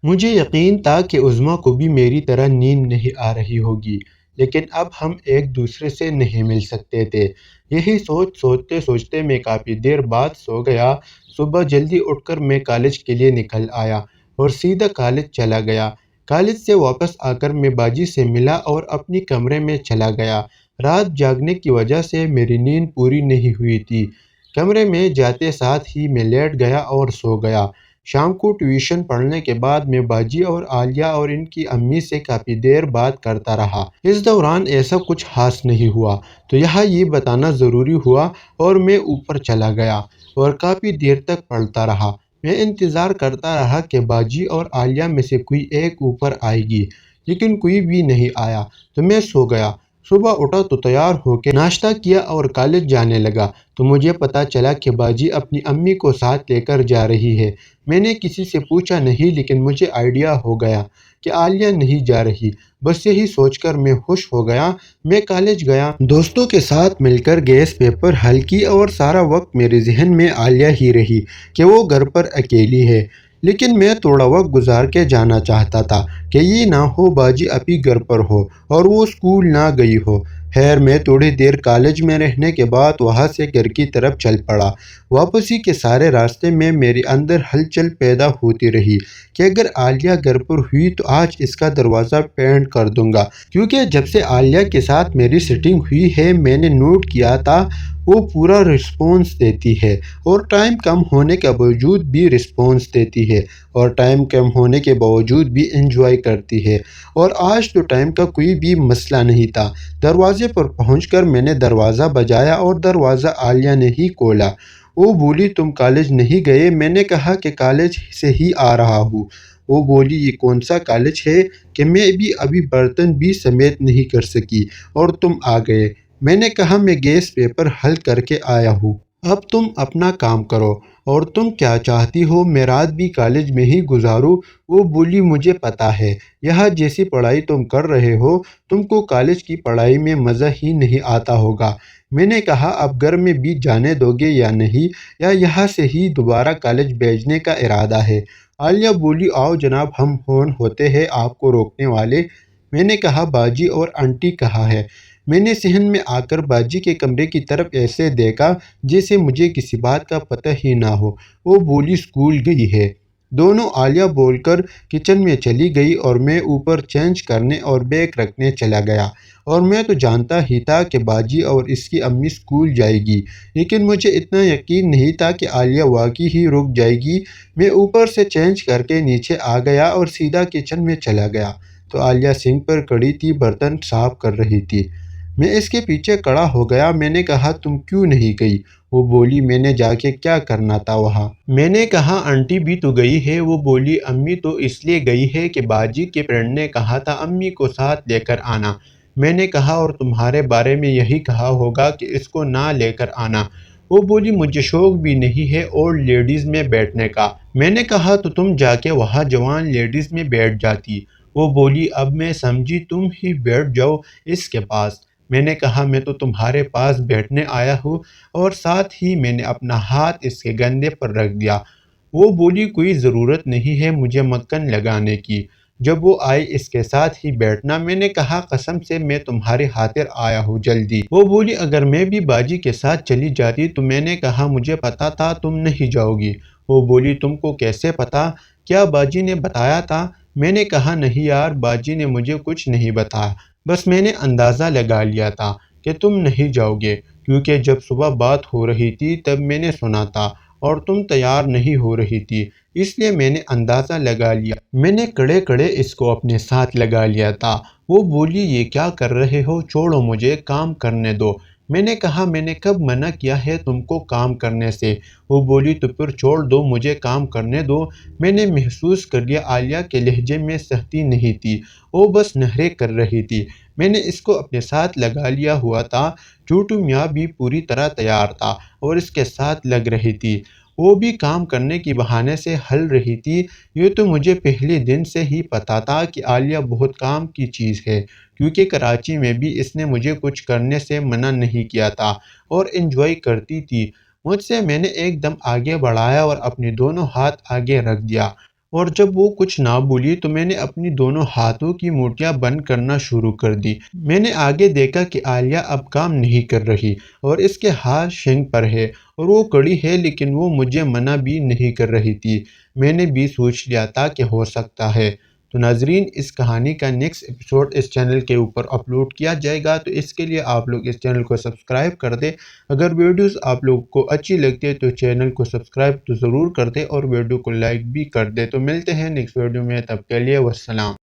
مجھے یقین تھا کہ عظمیٰ کو بھی میری طرح نیند نہیں آ رہی ہوگی، لیکن اب ہم ایک دوسرے سے نہیں مل سکتے تھے۔ یہی سوچتے سوچتے میں کافی دیر بعد سو گیا۔ صبح جلدی اٹھ کر میں کالج کے لیے نکل آیا اور سیدھا کالج چلا گیا۔ کالج سے واپس آ کر میں باجی سے ملا اور اپنی کمرے میں چلا گیا۔ رات جاگنے کی وجہ سے میری نیند پوری نہیں ہوئی تھی۔ کمرے میں جاتے ساتھ ہی میں لیٹ گیا اور سو گیا۔ شام کو ٹیوشن پڑھنے کے بعد میں باجی اور عالیہ اور ان کی امی سے کافی دیر بات کرتا رہا۔ اس دوران ایسا کچھ خاص نہیں ہوا، تو یہاں یہ بتانا ضروری ہوا اور میں اوپر چلا گیا اور کافی دیر تک پڑھتا رہا۔ میں انتظار کرتا رہا کہ باجی اور عالیہ میں سے کوئی ایک اوپر آئے گی، لیکن کوئی بھی نہیں آیا تو میں سو گیا۔ صبح اٹھا تو تیار ہو کے ناشتہ کیا اور کالج جانے لگا تو مجھے پتہ چلا کہ باجی اپنی امی کو ساتھ لے کر جا رہی ہے۔ میں نے کسی سے پوچھا نہیں، لیکن مجھے آئیڈیا ہو گیا کہ عالیہ نہیں جا رہی۔ بس یہی سوچ کر میں خوش ہو گیا۔ میں کالج گیا، دوستوں کے ساتھ مل کر گیس پیپر حل کی اور سارا وقت میرے ذہن میں عالیہ ہی رہی کہ وہ گھر پر اکیلی ہے۔ لیکن میں تھوڑا وقت گزار کے جانا چاہتا تھا کہ یہ نہ ہو باجی ابھی گھر پر ہو اور وہ اسکول نہ گئی ہو۔ خیر میں تھوڑی دیر کالج میں رہنے کے بعد وہاں سے گھر کی طرف چل پڑا۔ واپسی کے سارے راستے میں میرے اندر ہلچل پیدا ہوتی رہی کہ اگر عالیہ گھر پر ہوئی تو آج اس کا دروازہ پینٹ کر دوں گا، کیونکہ جب سے عالیہ کے ساتھ میری سیٹنگ ہوئی ہے میں نے نوٹ کیا تھا وہ پورا رسپانس دیتی ہے اور ٹائم کم ہونے کے باوجود بھی رسپانس دیتی ہے اور ٹائم کم ہونے کے باوجود بھی انجوائے کرتی ہے۔ اور آج تو ٹائم کا کوئی بھی مسئلہ نہیں تھا۔ دروازے پر پہنچ کر میں نے دروازہ بجایا اور دروازہ عالیہ نے ہی کھولا۔ وہ بولی تم کالج نہیں گئے؟ میں نے کہا کہ کالج سے ہی آ رہا ہوں۔ وہ بولی یہ کون سا کالج ہے کہ میں بھی ابھی برتن بھی سمیت نہیں کر سکی اور تم آ گئے؟ میں نے کہا میں گیس پیپر حل کر کے آیا ہوں، اب تم اپنا کام کرو۔ اور تم کیا چاہتی ہو میں رات بھی کالج میں ہی گزاروں؟ وہ بولی مجھے پتا ہے یہاں جیسی پڑھائی تم کر رہے ہو تم کو کالج کی پڑھائی میں مزہ ہی نہیں آتا ہوگا۔ میں نے کہا اب گھر میں بھی جانے دو گے یا نہیں، یا یہاں سے ہی دوبارہ کالج بھیجنے کا ارادہ ہے؟ عالیہ بولی آؤ جناب ہم کون ہوتے ہیں آپ کو روکنے والے؟ میں نے کہا باجی اور آنٹی کہاں ہے؟ میں نے صحن میں آ کر باجی کے کمرے کی طرف ایسے دیکھا جیسے مجھے کسی بات کا پتہ ہی نہ ہو۔ وہ بولی اسکول گئی ہے۔ دونوں عالیہ بول کر کچن میں چلی گئی اور میں اوپر چینج کرنے اور بیگ رکھنے چلا گیا۔ اور میں تو جانتا ہی تھا کہ باجی اور اس کی امی اسکول جائے گی، لیکن مجھے اتنا یقین نہیں تھا کہ عالیہ واقعی ہی رک جائے گی۔ میں اوپر سے چینج کر کے نیچے آ گیا اور سیدھا کچن میں چلا گیا تو عالیہ سنک پر کھڑی تھی، برتن صاف کر رہی تھی۔ میں اس کے پیچھے کھڑا ہو گیا۔ میں نے کہا تم کیوں نہیں گئی؟ وہ بولی میں نے جا کے کیا کرنا تھا وہاں؟ میں نے کہا آنٹی بھی تو گئی ہے۔ وہ بولی امی تو اس لیے گئی ہے کہ باجی کے فرینڈ نے کہا تھا امی کو ساتھ لے کر آنا۔ میں نے کہا اور تمہارے بارے میں یہی کہا ہوگا کہ اس کو نہ لے کر آنا۔ وہ بولی مجھے شوق بھی نہیں ہے اولڈ لیڈیز میں بیٹھنے کا۔ میں نے کہا تو تم جا کے وہاں جوان لیڈیز میں بیٹھ جاتی۔ وہ بولی اب میں سمجھی تم ہی بیٹھ جاؤ اس کے پاس۔ میں نے کہا میں تو تمہارے پاس بیٹھنے آیا ہوں، اور ساتھ ہی میں نے اپنا ہاتھ اس کے گندے پر رکھ دیا۔ وہ بولی کوئی ضرورت نہیں ہے مجھے مکھن لگانے کی، جب وہ آئی اس کے ساتھ ہی بیٹھنا۔ میں نے کہا قسم سے میں تمہاری خاطر آیا ہوں جلدی۔ وہ بولی اگر میں بھی باجی کے ساتھ چلی جاتی تو؟ میں نے کہا مجھے پتا تھا تم نہیں جاؤ گی۔ وہ بولی تم کو کیسے پتا؟ کیا باجی نے بتایا تھا؟ میں نے کہا نہیں یار باجی نے مجھے کچھ نہیں بتایا، بس میں نے اندازہ لگا لیا تھا کہ تم نہیں جاؤ گے، کیونکہ جب صبح بات ہو رہی تھی تب میں نے سنا تھا اور تم تیار نہیں ہو رہی تھی، اس لیے میں نے اندازہ لگا لیا۔ میں نے کڑے کڑے اس کو اپنے ساتھ لگا لیا تھا۔ وہ بولی یہ کیا کر رہے ہو، چھوڑو مجھے کام کرنے دو۔ میں نے کہا میں نے کب منع کیا ہے تم کو کام کرنے سے؟ وہ بولی تو پھر چھوڑ دو مجھے کام کرنے دو۔ میں نے محسوس کر لیا عالیہ کے لہجے میں سختی نہیں تھی، وہ بس نخرے کر رہی تھی۔ میں نے اس کو اپنے ساتھ لگا لیا ہوا تھا۔ چھوٹو میاں بھی پوری طرح تیار تھا اور اس کے ساتھ لگ رہی تھی، وہ بھی کام کرنے کی بہانے سے ہل رہی تھی۔ یہ تو مجھے پہلے دن سے ہی پتا تھا کہ عالیہ بہت کام کی چیز ہے، کیونکہ کراچی میں بھی اس نے مجھے کچھ کرنے سے منع نہیں کیا تھا اور انجوائے کرتی تھی مجھ سے۔ میں نے ایک دم آگے بڑھایا اور اپنے دونوں ہاتھ آگے رکھ دیا اور جب وہ کچھ نہ بولی تو میں نے اپنی دونوں ہاتھوں کی مٹھیاں بند کرنا شروع کر دی۔ میں نے آگے دیکھا کہ عالیہ اب کام نہیں کر رہی اور اس کے ہاتھ شنک پر ہے اور وہ کڑی ہے، لیکن وہ مجھے منع بھی نہیں کر رہی تھی۔ میں نے بھی سوچ لیا تھا کہ ہو سکتا ہے۔ تو ناظرین، اس کہانی کا نیکسٹ ایپیسوڈ اس چینل کے اوپر اپلوڈ کیا جائے گا، تو اس کے لیے آپ لوگ اس چینل کو سبسکرائب کر دیں۔ اگر ویڈیوز آپ لوگ کو اچھی لگتی ہے تو چینل کو سبسکرائب تو ضرور کر دیں اور ویڈیو کو لائک بھی کر دیں۔ تو ملتے ہیں نیکسٹ ویڈیو میں، تب کے لیے والسلام۔